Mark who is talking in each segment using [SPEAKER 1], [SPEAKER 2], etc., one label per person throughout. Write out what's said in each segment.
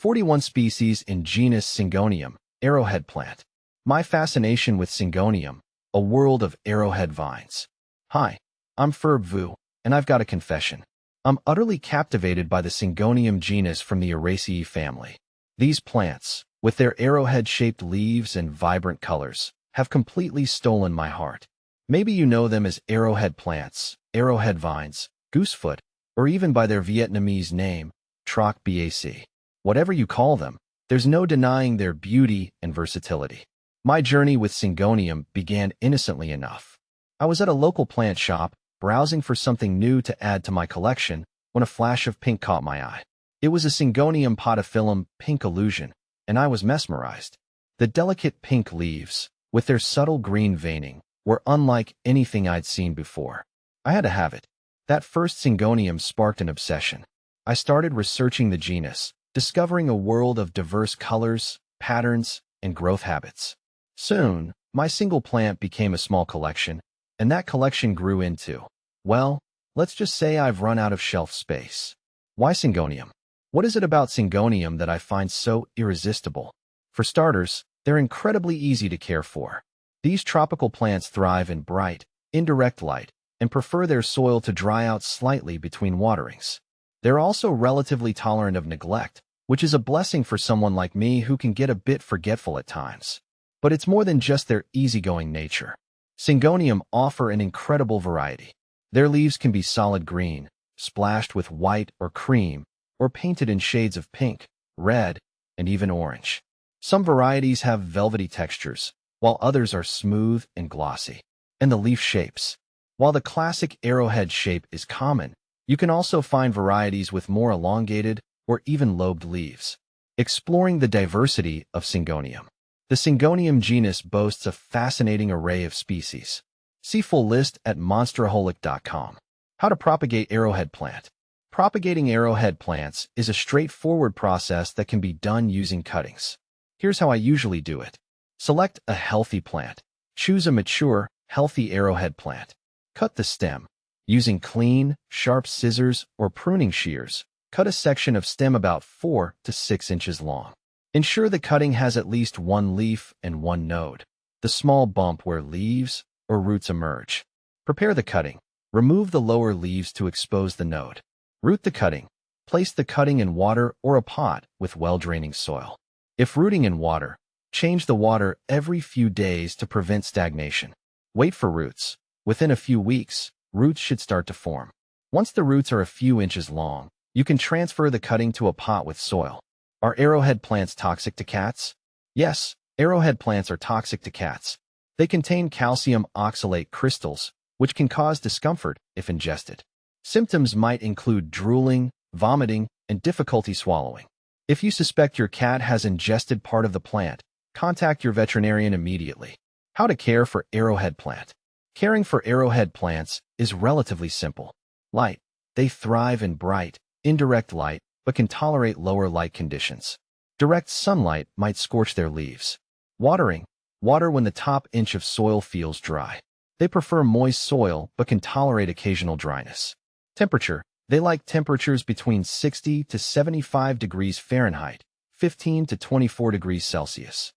[SPEAKER 1] 41 species in genus Syngonium, arrowhead plant. My fascination with Syngonium, a world of arrowhead vines. Hi, I'm Ferb Vu, and I've got a confession. I'm utterly captivated by the Syngonium genus from the Arrowhead family. These plants, with their arrowhead-shaped leaves and vibrant colors, have completely stolen my heart. Maybe you know them as arrowhead plants, arrowhead vines, goosefoot, or even by their Vietnamese name, Troc Bac. Whatever you call them, there's no denying their beauty and versatility. My journey with Syngonium began innocently enough. I was at a local plant shop, browsing for something new to add to my collection, when a flash of pink caught my eye. It was a Syngonium podophyllum pink illusion, and I was mesmerized. The delicate pink leaves, with their subtle green veining, were unlike anything I'd seen before. I had to have it. That first Syngonium sparked an obsession. I started researching the genus, discovering a world of diverse colors, patterns, and growth habits. Soon, my single plant became a small collection, and that collection grew into, well, let's just say I've run out of shelf space. Why Syngonium? What is it about Syngonium that I find so irresistible? For starters, they're incredibly easy to care for. These tropical plants thrive in bright, indirect light, and prefer their soil to dry out slightly between waterings. They're also relatively tolerant of neglect, which is a blessing for someone like me who can get a bit forgetful at times. But it's more than just their easygoing nature. Syngonium offer an incredible variety. Their leaves can be solid green, splashed with white or cream, or painted in shades of pink, red, and even orange. Some varieties have velvety textures, while others are smooth and glossy. And the leaf shapes. While the classic arrowhead shape is common, you can also find varieties with more elongated or even lobed leaves. Exploring the diversity of Syngonium. The Syngonium genus boasts a fascinating array of species. See full list at monsteraholic.com. How to propagate arrowhead plant. Propagating arrowhead plants is a straightforward process that can be done using cuttings. Here's how I usually do it. Select a healthy plant. Choose a mature, healthy arrowhead plant. Cut the stem. Using clean, sharp scissors or pruning shears, cut a section of stem about 4 to 6 inches long. Ensure the cutting has at least one leaf and one node, the small bump where leaves or roots emerge. Prepare the cutting. Remove the lower leaves to expose the node. Root the cutting. Place the cutting in water or a pot with well-draining soil. If rooting in water, change the water every few days to prevent stagnation. Wait for roots. Within a few weeks, roots should start to form. Once the roots are a few inches long, you can transfer the cutting to a pot with soil. Are arrowhead plants toxic to cats? Yes, arrowhead plants are toxic to cats. They contain calcium oxalate crystals, which can cause discomfort if ingested. Symptoms might include drooling, vomiting, and difficulty swallowing. If you suspect your cat has ingested part of the plant, contact your veterinarian immediately. How to care for arrowhead plant. Caring for arrowhead plants is relatively simple. Light. They thrive in bright, indirect light, but can tolerate lower light conditions. Direct sunlight might scorch their leaves. Watering. Water when the top inch of soil feels dry. They prefer moist soil but can tolerate occasional dryness. Temperature. They like temperatures between 60 to 75 degrees Fahrenheit, 15 to 24 degrees Celsius.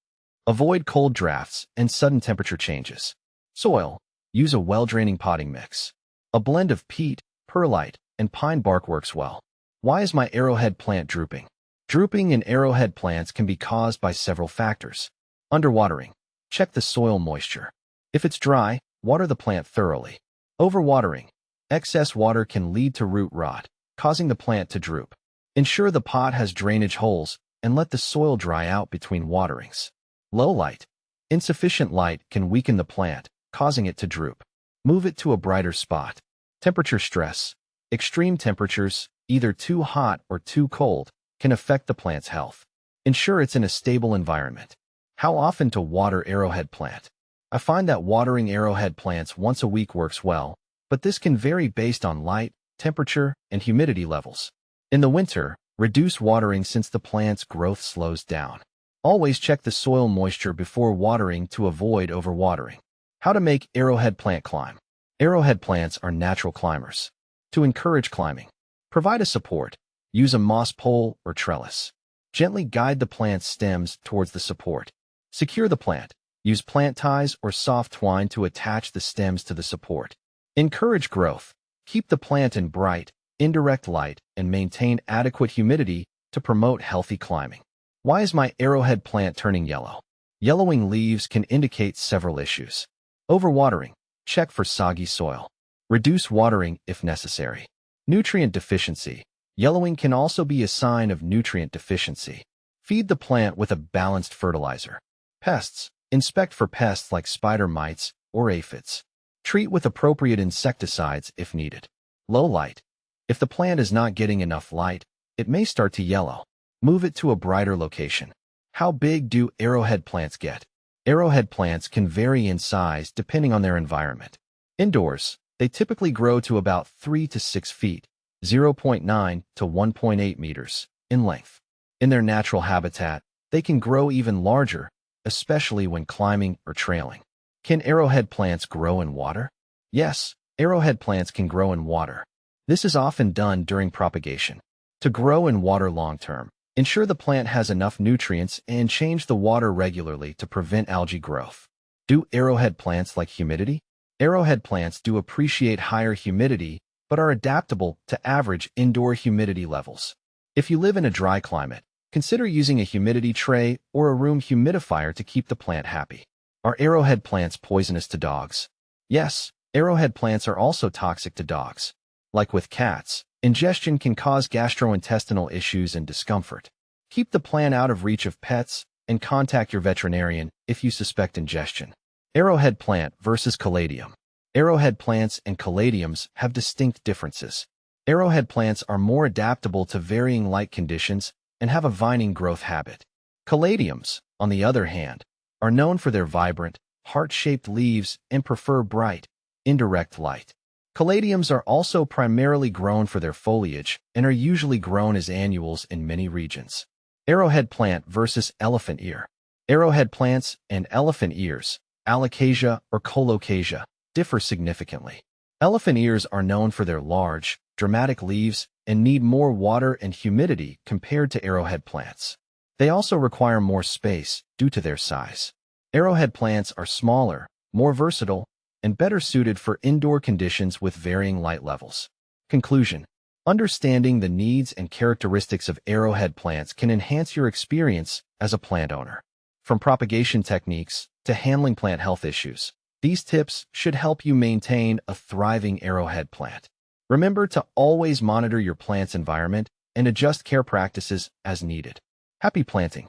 [SPEAKER 1] Avoid cold drafts and sudden temperature changes. Soil. Use a well-draining potting mix. A blend of peat, perlite, and pine bark works well. Why is my arrowhead plant drooping? Drooping in arrowhead plants can be caused by several factors. Underwatering. Check the soil moisture. If it's dry, water the plant thoroughly. Overwatering. Excess water can lead to root rot, causing the plant to droop. Ensure the pot has drainage holes and let the soil dry out between waterings. Low light. Insufficient light can weaken the plant, causing it to droop. Move it to a brighter spot. Temperature stress. Extreme temperatures, either too hot or too cold, can affect the plant's health. Ensure it's in a stable environment. How often to water arrowhead plant? I find that watering arrowhead plants once a week works well, but this can vary based on light, temperature, and humidity levels. In the winter, reduce watering since the plant's growth slows down. Always check the soil moisture before watering to avoid overwatering. How to make arrowhead plant climb. Arrowhead plants are natural climbers. To encourage climbing, provide a support. Use a moss pole or trellis. Gently guide the plant's stems towards the support. Secure the plant. Use plant ties or soft twine to attach the stems to the support. Encourage growth. Keep the plant in bright, indirect light and maintain adequate humidity to promote healthy climbing. Why is my arrowhead plant turning yellow? Yellowing leaves can indicate several issues. Overwatering. Check for soggy soil. Reduce watering if necessary. Nutrient deficiency. Yellowing can also be a sign of nutrient deficiency. Feed the plant with a balanced fertilizer. Pests. Inspect for pests like spider mites or aphids. Treat with appropriate insecticides if needed. Low light. If the plant is not getting enough light, it may start to yellow. Move it to a brighter location. How big do arrowhead plants get? Arrowhead plants can vary in size depending on their environment. Indoors, they typically grow to about 3 to 6 feet, 0.9 to 1.8 meters, in length. In their natural habitat, they can grow even larger, especially when climbing or trailing. Can arrowhead plants grow in water? Yes, arrowhead plants can grow in water. This is often done during propagation. To grow in water long-term, ensure the plant has enough nutrients and change the water regularly to prevent algae growth. Do arrowhead plants like humidity? Arrowhead plants do appreciate higher humidity, but are adaptable to average indoor humidity levels. If you live in a dry climate, consider using a humidity tray or a room humidifier to keep the plant happy. Are arrowhead plants poisonous to dogs? Yes, arrowhead plants are also toxic to dogs. Like with cats, ingestion can cause gastrointestinal issues and discomfort. Keep the plant out of reach of pets and contact your veterinarian if you suspect ingestion. Arrowhead plant versus caladium. Arrowhead plants and caladiums have distinct differences. Arrowhead plants are more adaptable to varying light conditions and have a vining growth habit. Caladiums, on the other hand, are known for their vibrant, heart-shaped leaves and prefer bright, indirect light. Caladiums are also primarily grown for their foliage and are usually grown as annuals in many regions. Arrowhead plant versus elephant ear. Arrowhead plants and elephant ears, alocasia or colocasia, differ significantly. Elephant ears are known for their large, dramatic leaves and need more water and humidity compared to arrowhead plants. They also require more space due to their size. Arrowhead plants are smaller, more versatile, and better suited for indoor conditions with varying light levels. Conclusion: understanding the needs and characteristics of arrowhead plants can enhance your experience as a plant owner. From propagation techniques to handling plant health issues, these tips should help you maintain a thriving arrowhead plant. Remember to always monitor your plant's environment and adjust care practices as needed. Happy planting!